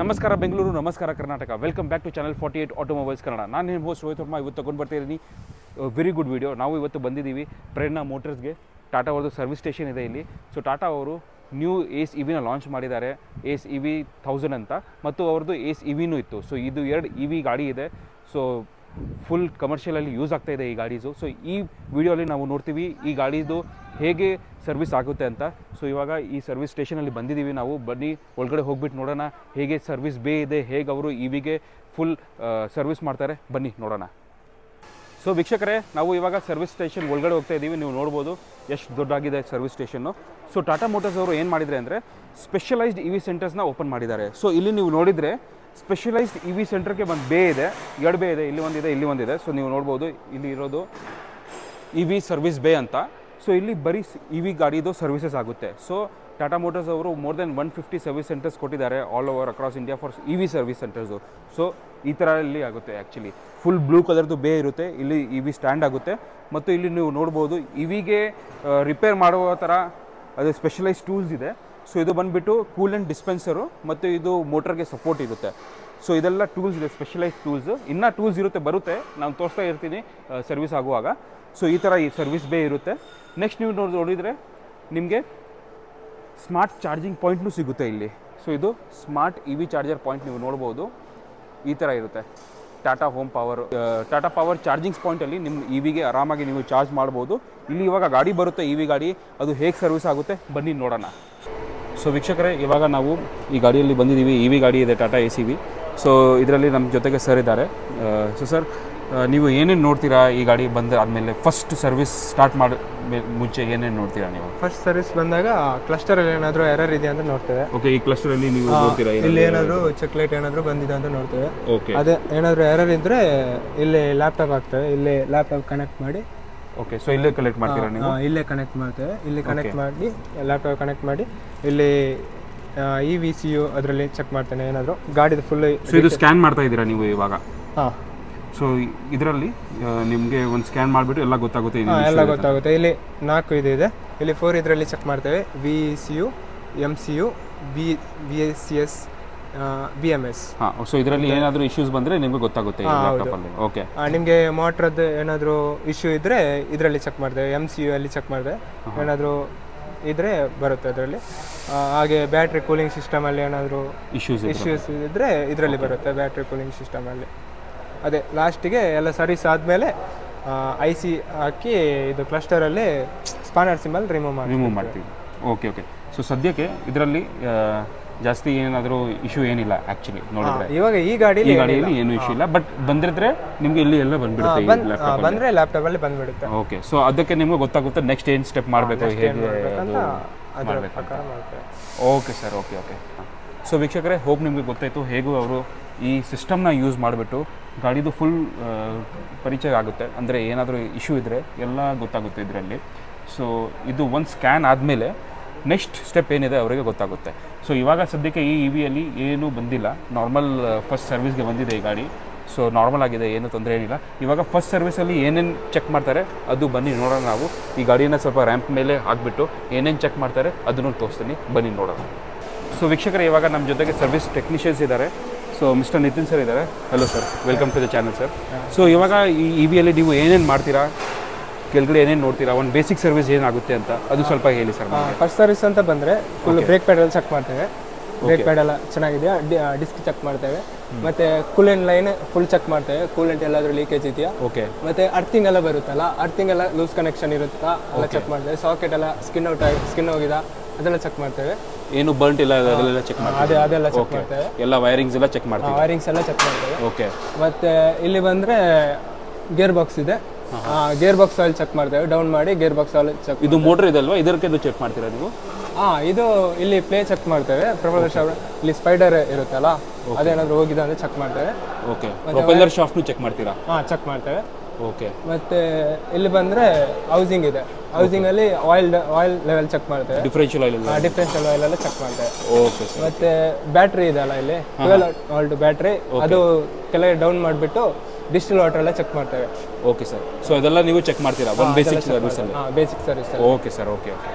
ನಮಸ್ಕಾರ ಬೆಂಗಳೂರು, ನಮಸ್ಕಾರ Karnataka. Welcome back to channel 48 automobiles Kannada. ನಾನು ನಿಮ್ಮ ಹೋಸ್ಟ್ ರೋಹಿತ್ ವರ್ಮಾ. ಇವತ್ತು ತಗೊಂಡು ಬರ್ತಿದ್ದೀನಿ ವೆರಿ ಗುಡ್ ವಿಡಿಯೋ. ನಾವು ಇವತ್ತು ಬಂದಿದ್ದೀವಿ ಪ್ರೇರಣಾ ಮೋಟರ್ಸ್ಗೆ. ಟಾಟಾ ಅವ್ರದ್ದು ಸರ್ವಿಸ್ ಸ್ಟೇಷನ್ ಇದೆ ಇಲ್ಲಿ. ಸೊ ಟಾಟಾ ಅವರು ನ್ಯೂ ಏಸ್ ಇವಿನ ಲಾಂಚ್ ಮಾಡಿದ್ದಾರೆ, ಏಸ್ ಇವಿ 1000 ಅಂತ. ಮತ್ತು ಅವ್ರದ್ದು ಏಸ್ ಇವಿನೂ ಇತ್ತು. ಸೊ ಇದು 2 ಇವಿ ಗಾಡಿ ಇದೆ. ಸೊ ಫುಲ್ ಕಮರ್ಷಿಯಲಲ್ಲಿ ಯೂಸ್ ಆಗ್ತಾಯಿದೆ ಈ ಗಾಡೀಸು. ಸೊ ಈ ವಿಡಿಯೋಲಿ ನಾವು ನೋಡ್ತೀವಿ ಈ ಗಾಡಿದು ಹೇಗೆ ಸರ್ವಿಸ್ ಆಗುತ್ತೆ ಅಂತ. ಸೊ ಇವಾಗ ಈ ಸರ್ವಿಸ್ ಸ್ಟೇಷನಲ್ಲಿ ಬಂದಿದ್ದೀವಿ ನಾವು. ಬನ್ನಿ ಒಳಗಡೆ ಹೋಗ್ಬಿಟ್ಟು ನೋಡೋಣ ಹೇಗೆ ಸರ್ವಿಸ್ ಬೇ ಇದೆ, ಹೇಗೆ ಅವರು ಇವಿಗೆ ಫುಲ್ ಸರ್ವಿಸ್ ಮಾಡ್ತಾರೆ. ಬನ್ನಿ ನೋಡೋಣ. ಸೊ ವೀಕ್ಷಕರೇ, ನಾವು ಇವಾಗ ಸರ್ವಿಸ್ ಸ್ಟೇಷನ್ ಒಳಗಡೆ ಹೋಗ್ತಾ ಇದ್ದೀವಿ. ನೀವು ನೋಡ್ಬೋದು ಎಷ್ಟು ದೊಡ್ಡಾಗಿದೆ service station. So Tata motors ಅವರು ಏನು ಮಾಡಿದರೆ ಅಂದರೆ ಸ್ಪೆಷಲೈಸ್ಡ್ ಇವಿ ಸೆಂಟರ್ಸ್ನ ಓಪನ್ ಮಾಡಿದ್ದಾರೆ. ಸೊ ಇಲ್ಲಿ ನೀವು ನೋಡಿದರೆ ಸ್ಪೆಷಲೈಸ್ಡ್ ಇವಿ ಸೆಂಟರ್ಗೆ ಒಂದು ಬೇ ಇದೆ, 2 ಬೇ ಇದೆ. ಇಲ್ಲಿ ಒಂದಿದೆ, ಇಲ್ಲಿ ಒಂದಿದೆ. ಸೊ ನೀವು ನೋಡ್ಬೋದು ಇಲ್ಲಿ ಇರೋದು ಇವಿ ಸರ್ವಿಸ್ ಬೇ ಅಂತ. ಸೊ ಇಲ್ಲಿ ಬರೀ ಇವಿ ಗಾಡಿದು ಸರ್ವಿಸಸ್ ಆಗುತ್ತೆ. ಸೊ ಟಾಟಾ ಮೋಟರ್ಸ್ ಅವರು ಮೋರ್ ದೆನ್ 150 ಸರ್ವಿಸ್ ಸೆಂಟರ್ಸ್ ಕೊಟ್ಟಿದ್ದಾರೆ all over across India for EV service centres. So ಈ ಥರ ಇಲ್ಲಿ ಆಗುತ್ತೆ. ಆ್ಯಕ್ಚುಲಿ ಫುಲ್ ಬ್ಲೂ ಕಲರ್ದು ಬೇ ಇರುತ್ತೆ. ಇಲ್ಲಿ ಇವಿ ಸ್ಟ್ಯಾಂಡ್ ಆಗುತ್ತೆ. ಮತ್ತು ಇಲ್ಲಿ ನೀವು ನೋಡ್ಬೋದು ಇವಿಗೆ ರಿಪೇರ್ ಮಾಡುವ ಥರ ಅದು ಸ್ಪೆಷಲೈಸ್ ಟೂಲ್ಸ್ ಇದೆ. ಸೊ ಇದು ಬಂದುಬಿಟ್ಟು ಕೂಲೆಂಟ್ ಡಿಸ್ಪೆನ್ಸರು ಮತ್ತು ಇದು ಮೋಟರ್ಗೆ ಸಪೋರ್ಟ್ ಇರುತ್ತೆ. ಸೊ ಇದೆಲ್ಲ ಟೂಲ್ಸ್ ಇದೆ, ಸ್ಪೆಷಲೈಸ್ ಟೂಲ್ಸ್. ಇನ್ನೂ ಟೂಲ್ಸ್ ಇರುತ್ತೆ, ಬರುತ್ತೆ, ನಾನು ತೋರಿಸ್ತಾ ಇರ್ತೀನಿ ಸರ್ವಿಸ್ ಆಗುವಾಗ. ಸೊ ಈ ಥರ ಈ ಸರ್ವಿಸ್ ಬೇ ಇರುತ್ತೆ. ನೆಕ್ಸ್ಟ್ ನೀವು ನೋಡಿದರೆ ನಿಮಗೆ ಸ್ಮಾರ್ಟ್ ಚಾರ್ಜಿಂಗ್ ಪಾಯಿಂಟ್ನೂ ಸಿಗುತ್ತೆ ಇಲ್ಲಿ. ಸೊ ಇದು ಸ್ಮಾರ್ಟ್ ಇವಿ ಚಾರ್ಜರ್ ಪಾಯಿಂಟ್ ನೀವು ನೋಡ್ಬೋದು. ಈ ಥರ ಇರುತ್ತೆ. Tata home power, Tata power chargings ಪಾಯಿಂಟಲ್ಲಿ ನಿಮ್ಮ ಇವಿಗೆ ಆರಾಮಾಗಿ ನೀವು ಚಾರ್ಜ್ ಮಾಡ್ಬೋದು. ಇಲ್ಲಿ ಇವಾಗ ಗಾಡಿ ಬರುತ್ತೆ, ಇವಿ ಗಾಡಿ, ಅದು ಹೇಗೆ ಸರ್ವಿಸ್ ಆಗುತ್ತೆ ಬನ್ನಿ ನೋಡೋಣ. ಸೊ ವೀಕ್ಷಕರೇ, ಇವಾಗ ನಾವು ಈ ಗಾಡಿಯಲ್ಲಿ ಬಂದಿದ್ದೀವಿ. ಇವಿ ಗಾಡಿ ಇದೆ, ಟಾಟಾ ಎಸ್ ಇವಿ. ಸೊ ಇದರಲ್ಲಿ ನಮ್ಮ ಜೊತೆಗೆ ಸರ್ ಇದ್ದಾರೆ. ಸೊ ಸರ್, ನೀವು ಏನೇನು ನೋಡ್ತೀರಾ ಈ ಗಾಡಿ ಬಂದ ಆದಮೇಲೆ? ಫಸ್ಟ್ ಸರ್ವಿಸ್ ಸ್ಟಾರ್ಟ್ ಮಾಡಿ ಮುಂಚೆ ಏನೇನು ನೋಡ್ತೀರಾ ನೀವು? ಫಸ್ಟ್ ಸರ್ವಿಸ್ ಬಂದಾಗ ಕ್ಲಸ್ಟರಲ್ಲಿ ಏನಾದರೂ ಎರರ್ ಇದೆ ಅಂತ ನೋಡ್ತೇವೆ. ಓಕೆ, ಈ ಕ್ಲಸ್ಟರಲ್ಲಿ ನೀವು ನೋಡ್ತೀರಾ ಇಲ್ಲಿ ಏನಾದರೂ ಚೆಕ್ ಲೈಟ್ ಏನಾದರೂ ಬಂದಿದೆ ಅಂತ ನೋಡ್ತೇವೆ. ಓಕೆ, ಅದೇ ಏನಾದರೂ ಎರರ್ ಇದ್ದರೆ ಇಲ್ಲಿ ಲ್ಯಾಪ್ಟಾಪ್ ಆಗ್ತವೆ. ಇಲ್ಲಿ ಲ್ಯಾಪ್ಟಾಪ್ ಕನೆಕ್ಟ್ ಮಾಡಿ. ಓಕೆ, ಸೊ ಇಲ್ಲೇ ಕಲೆಕ್ಟ್ ಮಾಡ್ತೀರಾ ನೀವು? ಇಲ್ಲೇ ಕನೆಕ್ಟ್ ಮಾಡ್ತೇವೆ. ಇಲ್ಲಿ ಕನೆಕ್ಟ್ ಮಾಡಿ ಲ್ಯಾಪ್ಟಾಪ್ ಕನೆಕ್ಟ್ ಮಾಡಿ ಇಲ್ಲಿ ಈ VCU ಅದರಲ್ಲಿ ಚೆಕ್ ಮಾಡ್ತೇನೆ ಏನಾದರೂ ಗಾಡಿದು ಫುಲ್. ಸೊ ಇದು ಸ್ಕ್ಯಾನ್ ಮಾಡ್ತಾ ಇದ್ದೀರಾ ನೀವು ಇವಾಗ? ಹಾಂ. ಸೊ ಇದರಲ್ಲಿ ನಿಮಗೆ ಒಂದು ಸ್ಕ್ಯಾನ್ ಮಾಡಿಬಿಟ್ಟು ಎಲ್ಲ ಗೊತ್ತಾಗುತ್ತೆ? ಎಲ್ಲ ಗೊತ್ತಾಗುತ್ತೆ. ಇಲ್ಲಿ 4 ಇದೆ. ಇಲ್ಲಿ 4 ಇದರಲ್ಲಿ ಚೆಕ್ ಮಾಡ್ತೇವೆ. VCU, MCU, VCS, BMS. ಹಾಂ. ಸೊ ಇದರಲ್ಲಿ ಏನಾದರೂ ಇಶ್ಯೂಸ್ ಬಂದರೆ ನಿಮಗೆ ಗೊತ್ತಾಗುತ್ತೆ ಲ್ಯಾಪ್ಟಾಪಲ್ಲಿ? ಓಕೆ. ನಿಮಗೆ ಮೋಟ್ರದ್ದು ಏನಾದರೂ ಇಶ್ಯೂ ಇದ್ದರೆ ಇದರಲ್ಲಿ ಚೆಕ್ ಮಾಡ್ತೇವೆ. MCU ಅಲ್ಲಿ ಚೆಕ್ ಮಾಡಿದೆ ಏನಾದರೂ ಇದ್ದರೆ ಬರುತ್ತೆ ಅದರಲ್ಲಿ. ಹಾಗೆ ಬ್ಯಾಟ್ರಿ ಕೂಲಿಂಗ್ ಸಿಸ್ಟಮಲ್ಲಿ ಏನಾದರೂ ಇಶ್ಯೂಸ್ ಇದ್ದರೆ ಇದರಲ್ಲಿ ಬರುತ್ತೆ, ಬ್ಯಾಟ್ರಿ ಕೂಲಿಂಗ್ ಸಿಸ್ಟಮಲ್ಲಿ. ಅದೇ ಲಾಸ್ಟಿಗೆ ಎಲ್ಲ ಸರ್ವಿಸ್ ಆದಮೇಲೆ IC ಹಾಕಿ ಇದು ಕ್ಲಸ್ಟರಲ್ಲಿ ಸ್ಪಾನರ್ ಸಿಂಬಲ್ ರಿಮೂವ್ ಮಾಡ್ತೀವಿ. Okay okay. ಸೊ ಸದ್ಯಕ್ಕೆ ಇದರಲ್ಲಿ ಜಾಸ್ತಿ ಏನಾದರೂ ಇಶ್ಯೂ ಏನಿಲ್ಲ ಆ್ಯಕ್ಚುಲಿ ನೋಡಿದ್ರೆ. ಇವಾಗ ಈ ಗಾಡಿಯಲ್ಲಿ ಏನು ಇಶ್ಯೂ ಇಲ್ಲ. ಬಟ್ ಬಂದಿದ್ರೆ ನಿಮಗೆ ಇಲ್ಲಿ ಎಲ್ಲ ಬಂದ್ಬಿಡುತ್ತೆ, ಬಂದರೆ ಲ್ಯಾಪ್ಟಾಪಲ್ಲಿ ಬಂದ್ಬಿಡುತ್ತೆ. ಓಕೆ. ಸೊ ಅದಕ್ಕೆ ನಿಮಗೆ ಗೊತ್ತಾಗುತ್ತೆ ನೆಕ್ಸ್ಟ್ ಏನು ಸ್ಟೆಪ್ ಮಾಡಬೇಕು, ಹೇಗೆ ಮಾಡಬೇಕು. Okay sir, okay okay. So ವೀಕ್ಷಕರೇ, ಹೋಪ್ ನಿಮಗೆ ಗೊತ್ತಾಯಿತು ಹೇಗೂ ಅವರು ಈ ಸಿಸ್ಟಮ್ನ ಯೂಸ್ ಮಾಡಿಬಿಟ್ಟು ಗಾಡಿದು ಫುಲ್ ಪರಿಚಯ ಆಗುತ್ತೆ. ಅಂದರೆ ಏನಾದರೂ ಇಶ್ಯೂ ಇದ್ದರೆ ಎಲ್ಲ ಗೊತ್ತಾಗುತ್ತೆ ಇದರಲ್ಲಿ. ಸೊ ಇದು ಒಂದು ಸ್ಕ್ಯಾನ್ ಆದಮೇಲೆ ನೆಕ್ಸ್ಟ್ ಸ್ಟೆಪ್ ಏನಿದೆ ಅವರಿಗೆ ಗೊತ್ತಾಗುತ್ತೆ. ಸೊ ಇವಾಗ ಸದ್ಯಕ್ಕೆ ಈ ಇವಿಯಲ್ಲಿ ಏನೂ ಬಂದಿಲ್ಲ, ನಾರ್ಮಲ್ ಫಸ್ಟ್ ಸರ್ವಿಸ್ಗೆ ಬಂದಿದೆ ಈ ಗಾಡಿ. ಸೊ ನಾರ್ಮಲ್ ಆಗಿದೆ, ಏನೂ ತೊಂದರೆ ಏನಿಲ್ಲ. ಇವಾಗ ಫಸ್ಟ್ ಸರ್ವಿಸಲ್ಲಿ ಏನೇನು ಚೆಕ್ ಮಾಡ್ತಾರೆ ಅದು ಬನ್ನಿ ನೋಡೋಣ. ನಾವು ಈ ಗಾಡಿನ ಸ್ವಲ್ಪ ರ್ಯಾಂಪ್ ಮೇಲೆ ಹಾಕ್ಬಿಟ್ಟು ಏನೇನು ಚೆಕ್ ಮಾಡ್ತಾರೆ ಅದನ್ನು ತೋರಿಸ್ತೀನಿ, ಬನ್ನಿ ನೋಡೋಣ. ಸೊ ವೀಕ್ಷಕರೇ, ಇವಾಗ ನಮ್ಮ ಜೊತೆಗೆ ಸರ್ವಿಸ್ ಟೆಕ್ನಿಷಿಯನ್ಸ್ ಇದ್ದಾರೆ. ಸೊ ಮಿಸ್ಟರ್ ನಿತಿನ್ ಸರ್ ಇದ್ದಾರೆ. Hello sir, welcome to the channel sir. So ಇವಾಗ ಈ ಇವಿಯಲ್ಲಿ ನೀವು ಏನೇನು ಮಾಡ್ತೀರಾ, ಕೆಳಗಡೆ ಏನೇನು ನೋಡ್ತೀರಾ, ಒಂದು ಬೇಸಿಕ್ ಸರ್ವಿಸ್ ಏನಾಗುತ್ತೆ ಅಂತ ಅದು ಸ್ವಲ್ಪ ಹೇಳಿ ಸರ್. ಫಸ್ಟ್ ಸರ್ವಿಸ್ ಅಂತ ಬಂದರೆ ಫುಲ್ ಬ್ರೇಕ್ ಪ್ಯಾಡ್ ಎಲ್ಲ ಚೆಕ್ ಮಾಡ್ತೇವೆ. ಬ್ರೇಕ್ ಪ್ಯಾಡ್ ಎಲ್ಲ ಚೆನ್ನಾಗಿದೆಯಾ, ಡಿಸ್ಕ್ ಚೆಕ್ ಮಾಡ್ತೇವೆ. ಮತ್ತು ಕೂಲೆಂಟ್ ಲೈನ್ ಫುಲ್ ಚೆಕ್ ಮಾಡ್ತೇವೆ, ಕೂಲೆಂಟ್ ಎಲ್ಲಾದರೂ ಲೀಕೇಜ್ ಇದೆಯಾ. ಓಕೆ. ಮತ್ತು ಅರ್ಥಿಂಗ್ ಎಲ್ಲ ಬರುತ್ತಲ್ಲ, ಅರ್ಥಿಂಗ್ ಎಲ್ಲ ಲೂಸ್ ಕನೆಕ್ಷನ್ ಇರುತ್ತಾ ಎಲ್ಲ ಚೆಕ್ ಮಾಡ್ತೇವೆ. ಸಾಕೆಟ್ ಎಲ್ಲ ಸ್ಕಿನ್ ಹೋಗಿದಾ ಅದೆಲ್ಲ ಚೆಕ್ ಮಾಡ್ತೇವೆ. ಏನು ಬರ್ಂಟ್ ಇಲ್ಲ ಅದೆಲ್ಲ ಚೆಕ್ ಮಾಡ್ತೇವೆ. ಅದೆಲ್ಲ ಚೆಕ್ ಮಾಡ್ತೇವೆ. ಎಲ್ಲ ವೈರಿಂಗ್ಸ್ ಎಲ್ಲ ಚೆಕ್ ಮಾಡ್ತೇವೆ. ವೈರಿಂಗ್ಸ್ ಎಲ್ಲ ಚೆಕ್ ಮಾಡ್ತೇವೆ. ಓಕೆ. ಮತ್ತು ಇಲ್ಲಿ ಬಂದರೆ ಗೇರ್ ಬಾಕ್ಸ್ ಇದೆ. ಗೇರ್ ಬಾಕ್ಸ್ ಆಯಿಲ್ ಚೆಕ್ ಮಾಡ್ತೇವೆ. ಡೌನ್ ಮಾಡಿ ಗೇರ್ ಬಾಕ್ಸ್ ಆಯಿಲ್ ಚೆಕ್. ಇದು ಮೋಟರ್ ಇದೆ ಅಲ್ವಾ, ಇದಕ್ಕೆ ಚೆಕ್ ಮಾಡ್ತೀರಾ ನೀವು? ಇದು ಇಲ್ಲಿ ಪ್ಲೇ ಚೆಕ್ ಮಾಡ್ತೇವೆ. ಪ್ರೊಪೆಲ್ಲರ್ ಶಾಫ್ಟ್ ಇಲ್ಲಿ ಸ್ಪೈಡರ್ ಇರುತ್ತಲ್ಲ, ಅದೇನಾದರೂ ಹೋಗಿದೆ ಅಂತ ಚೆಕ್ ಮಾಡ್ತೇವೆ. ಓಕೆ. ಪ್ರೊಪೆಲ್ಲರ್ ಶಾಫ್ಟ್ನು ಚೆಕ್ ಮಾಡ್ತೀರಾ? ಚೆಕ್ ಮಾಡ್ತೇವೆ. ಓಕೆ. ಮತ್ತೆ ಇಲ್ಲಿ ಬಂದರೆ ಹೌಸಿಂಗ್ ಇದೆ. ಹೌಸಿಂಗಲ್ಲಿ ಆಯಿಲ್ ಲೆವೆಲ್ ಚೆಕ್ ಮಾಡ್ತೇವೆ. ಡಿಫರೆನ್ಷಿಯಲ್ ಆಯಿಲ್ ಎಲ್ಲ ಚೆಕ್ ಮಾಡ್ತೇವೆ. ಓಕೆ. ಮತ್ತೆ ಬ್ಯಾಟ್ರಿ ಇದೆ ಅಲ್ಲ, ಇಲ್ಲಿ 12 ವೋಲ್ಟ್ ಬ್ಯಾಟ್ರಿ, ಅದು ಕೆಳಗೆ ಡೌನ್ ಮಾಡಿಬಿಟ್ಟು ಡಿಸ್ಟಿಲ್ ವಾಟರ್ ಎಲ್ಲ ಚೆಕ್ ಮಾಡ್ತೇವೆ. Okay sir. ಸೊ ಅದೆಲ್ಲ ನೀವು ಚೆಕ್ ಮಾಡ್ತೀರಾ ಒಂದು ಬೇಸಿಕ್ ಸರ್ವಿಸ್ ಅಲ್ಲಿ? Basic service. Okay sir, okay okay.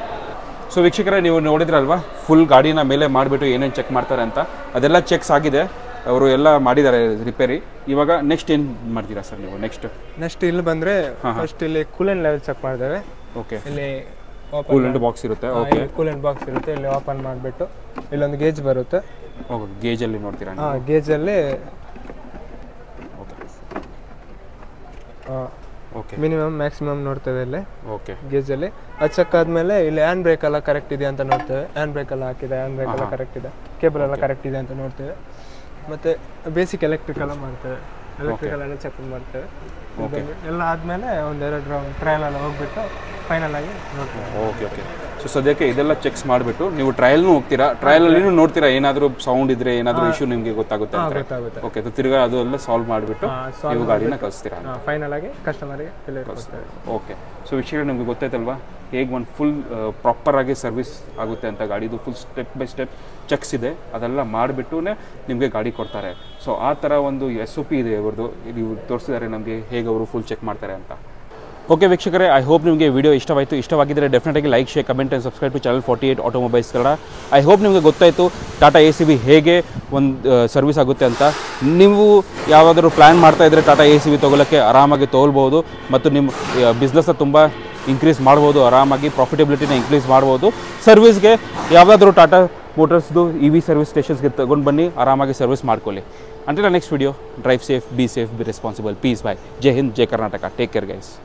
So ವೀಕ್ಷಕರೇ, ನೀವು ನೋಡಿದ್ರಲ್ವಾ ಫುಲ್ ಗಾಡಿನ ಮೇಲೆ ಮಾಡಿಬಿಟ್ಟು ಏನೇನು ಚೆಕ್ ಮಾಡ್ತಾರೆ ಅಂತ, ಅದೆಲ್ಲ ಚೆಕ್ಸ್ ಆಗಿದೆ, ಅವರು ಎಲ್ಲ ಮಾಡಿದ್ದಾರೆ ರಿಪೇರಿ. ಇವಾಗ ನೆಕ್ಸ್ಟ್ ಏನು ಮಾಡ್ತೀರಾ ಸರ್ ನೀವು? ನೆಕ್ಸ್ಟ್ ಇಲ್ಲಿ ಬಂದರೆ ಫಸ್ಟ್ ಇಲ್ಲಿ ಕೂಲೆಂಟ್ ಲೆವೆಲ್ ಚೆಕ್ ಮಾಡಿದ್ದೇವೆ. ಓಕೆ, ಇಲ್ಲಿ ಕೂಲೆಂಟ್ ಬಾಕ್ಸ್ ಇರುತ್ತೆ. ಓಕೆ, ಕೂಲೆಂಟ್ ಬಾಕ್ಸ್ ಇರುತ್ತೆ. ಇಲ್ಲಿ ಓಪನ್ ಮಾಡಿಬಿಟ್ಟು ಇಲ್ಲೊಂದು ಗೇಜ್ ಬರುತ್ತೆ. ಓಕೆ, ಗೇಜಲ್ಲಿ ನೋಡ್ತೀರಾ? ಗೇಜಲ್ಲಿ ಓಕೆ, ಮಿನಿಮಮ್ ಮ್ಯಾಕ್ಸಿಮಮ್ ನೋಡ್ತೇವೆ ಇಲ್ಲಿ. ಓಕೆ, ಗೇಜಲ್ಲಿ ಅದು ಚೆಕ್ ಆದಮೇಲೆ ಇಲ್ಲಿ ಹ್ಯಾಂಡ್ ಬ್ರೇಕ್ ಎಲ್ಲ ಕರೆಕ್ಟ್ ಇದೆ ಅಂತ ನೋಡ್ತೇವೆ. ಹ್ಯಾಂಡ್ ಬ್ರೇಕ್ ಎಲ್ಲ ಹಾಕಿದೆ, ಹ್ಯಾಂಡ್ ಬ್ರೇಕ್ ಎಲ್ಲ ಕರೆಕ್ಟ್ ಇದೆ, ಕೇಬಲ್ ಎಲ್ಲ ಕರೆಕ್ಟ್ ಇದೆ ಅಂತ ನೋಡ್ತೇವೆ. ಮತ್ತು ಬೇಸಿಕ್ ಎಲೆಕ್ಟ್ರಿಕಲ್ ಮಾಡ್ತೇವೆ, ಎಲೆಕ್ಟ್ರಿಕಲ್ ಎಲ್ಲ ಚೆಕ್ ಮಾಡ್ತೇವೆ. ಎಲ್ಲ ಆದಮೇಲೆ ಒಂದೆರಡು ರೌಂಡ್ ಟ್ರಯಲ್ ಎಲ್ಲ ಹೋಗ್ಬಿಟ್ಟು ಫೈನಲ್ ಆಗಿ ನೋಡ್ತೇವೆ. Okay okay. ಸೊ ಸದ್ಯಕ್ಕೆ ಇದೆಲ್ಲ ಚೆಕ್ಸ್ ಮಾಡಿಬಿಟ್ಟು ನೀವು ಟ್ರಯಲ್ನೂ ಹೋಗ್ತೀರಾ, ಟ್ರಯಲಲ್ಲಿ ನೋಡ್ತೀರಾ ಏನಾದರೂ ಸೌಂಡ್ ಇದ್ರೆ ಏನಾದರೂ ಇಶ್ಯೂ ನಿಮಗೆ ಗೊತ್ತಾಗುತ್ತೆ ಅಂತ. ಗೊತ್ತಾಗುತ್ತೆ. ಓಕೆ, ತಿರ್ಗಾ ಅದು ಎಲ್ಲ ಸಾಲ್ವ್ ಮಾಡಿಬಿಟ್ಟು ನೀವು ಗಾಡಿನ ಕಳಿಸ್ತೀರಾ? ಫೈನಲ್ ಆಗಿ ಕಸ್ಟಮರಿಗೆ ಕಳಿಸ್ತೇವೆ. ಓಕೆ. ಸೊ ವಿಷಯ ನಿಮಗೆ ಗೊತ್ತಾಯ್ತಲ್ವಾ ಹೇಗೆ ಒಂದು ಫುಲ್ ಪ್ರಾಪರಾಗಿ ಸರ್ವಿಸ್ ಆಗುತ್ತೆ ಅಂತ. ಗಾಡಿದು full step by step cheques ಇದೆ, ಅದೆಲ್ಲ ಮಾಡಿಬಿಟ್ಟು ನಿಮಗೆ ಗಾಡಿ ಕೊಡ್ತಾರೆ. ಸೊ ಆ ಥರ ಒಂದು SOP ಇದೆ ಇವ್ರದ್ದು, ನೀವು ತೋರಿಸಿದ್ದಾರೆ ನಮಗೆ ಹೇಗೆ ಅವರು ಫುಲ್ ಚೆಕ್ ಮಾಡ್ತಾರೆ ಅಂತ. ಓಕೆ ವೀಕ್ಷಕರೇ, ಐ ಹೋಪ್ ನಿಮಗೆ ವಿಡಿಯೋ ಇಷ್ಟವಾಯಿತು. ಇಷ್ಟವಾಗಿದ್ದರೆ ಡೆಫಿನೆಟಾಗಿ like, share, comment and subscribe to channel 48 automobiles Kannada. I hope ನಿಮಗೆ ಗೊತ್ತಾಯಿತು ಟಾಟಾ ACV ಹೇಗೆ ಒಂದು ಸರ್ವಿಸ್ ಆಗುತ್ತೆ ಅಂತ. ನೀವು ಯಾವುದಾದ್ರೂ ಪ್ಲ್ಯಾನ್ ಮಾಡ್ತಾಯಿದ್ರೆ ಟಾಟಾ ACV ತೊಗೊಳ್ಳೋಕ್ಕೆ ಆರಾಮಾಗಿ ತೊಗೊಳ್ಬೋದು ಮತ್ತು ನಿಮ್ಮ ಬಿಸ್ನೆಸ್ನ ತುಂಬ ಇನ್ಕ್ರೀಸ್ ಮಾಡ್ಬೋದು, ಆರಾಮಾಗಿ ಪ್ರಾಫಿಟಬಿಲಿಟಿನ ಇನ್ಕ್ರೀಸ್ ಮಾಡ್ಬೋದು. ಸರ್ವಿಸ್ಗೆ ಯಾವುದಾದ್ರೂ ಟಾಟಾ ಮೋಟರ್ಸ್ದು EV ಸರ್ವಿಸ್ ಸ್ಟೇಷನ್ಸ್ಗೆ ತಗೊಂಡು ಬನ್ನಿ, ಆರಾಮಾಗಿ ಸರ್ವಿಸ್ ಮಾಡ್ಕೊಳ್ಳಿ. Until the next video, drive safe, be responsible. Peace, bye. Jai Hind, Jai Karnataka. Take care, guys.